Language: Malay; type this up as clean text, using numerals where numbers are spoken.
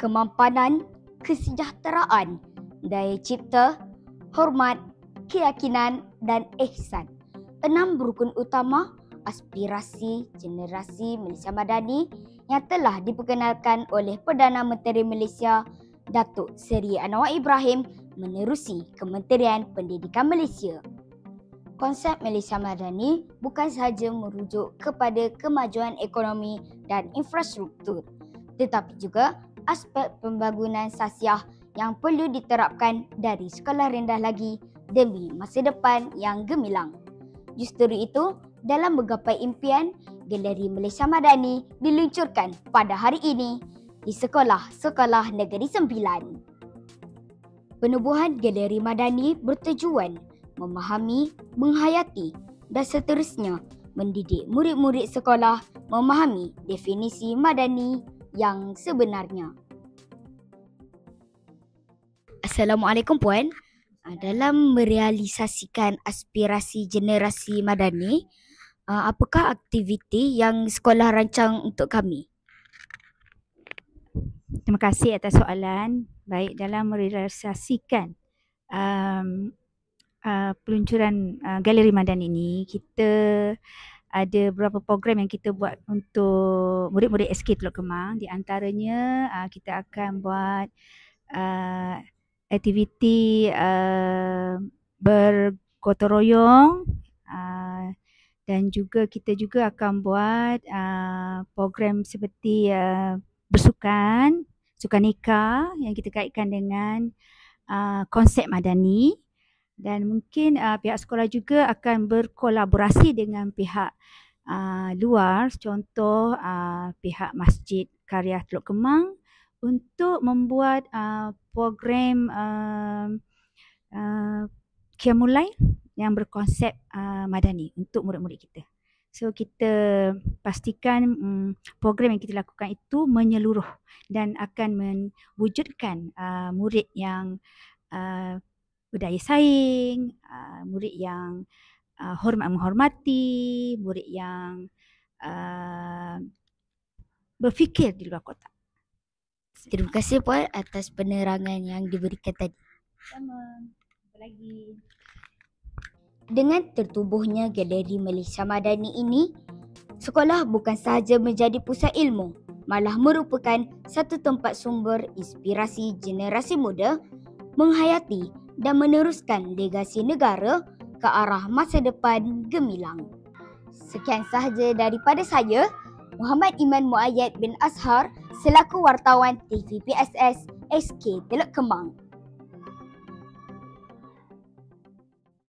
kemampanan, kesejahteraan, daya cipta, hormat, keyakinan dan ihsan. 6 rukun utama aspirasi generasi Malaysia Madani yang telah diperkenalkan oleh Perdana Menteri Malaysia Datuk Seri Anwar Ibrahim menerusi Kementerian Pendidikan Malaysia. Konsep Malaysia Madani bukan sahaja merujuk kepada kemajuan ekonomi dan infrastruktur, tetapi juga aspek pembangunan sasiah yang perlu diterapkan dari sekolah rendah lagi demi masa depan yang gemilang. Justru itu, dalam menggapai impian, Galeri Malaysia Madani diluncurkan pada hari ini di Sekolah-Sekolah Negeri Sembilan. Penubuhan Galeri Madani bertujuan memahami, menghayati dan seterusnya mendidik murid-murid sekolah memahami definisi Madani yang sebenarnya. Assalamualaikum Puan. Dalam merealisasikan aspirasi generasi Madani, apakah aktiviti yang sekolah rancang untuk kami? Terima kasih atas soalan. Baik, dalam merealisasikan peluncuran Galeri Madani ini, kita ada beberapa program yang kita buat untuk murid-murid SK Teluk Kemang. Di antaranya kita akan buat aktiviti bergotong royong, dan juga kita juga akan buat program seperti bersukan, sukaneka yang kita kaitkan dengan konsep Madani, dan mungkin pihak sekolah juga akan berkolaborasi dengan pihak luar, contoh pihak Masjid Karya Teluk Kemang untuk membuat program Qiyamul Lail yang berkonsep Madani untuk murid-murid kita. So kita pastikan program yang kita lakukan itu menyeluruh dan akan mewujudkan murid yang berdaya saing, murid yang hormat menghormati, murid yang berfikir di luar kotak. Terima kasih Puan atas penerangan yang diberikan tadi. Sama. Apa lagi? Dengan tertubuhnya Galeri Malaysia Madani ini, sekolah bukan sahaja menjadi pusat ilmu, malah merupakan satu tempat sumber inspirasi generasi muda menghayati dan meneruskan legasi negara ke arah masa depan gemilang. Sekian sahaja daripada saya, Muhammad Iman Muayyad bin Ashar, selaku wartawan TVPSS SK Teluk Kemang.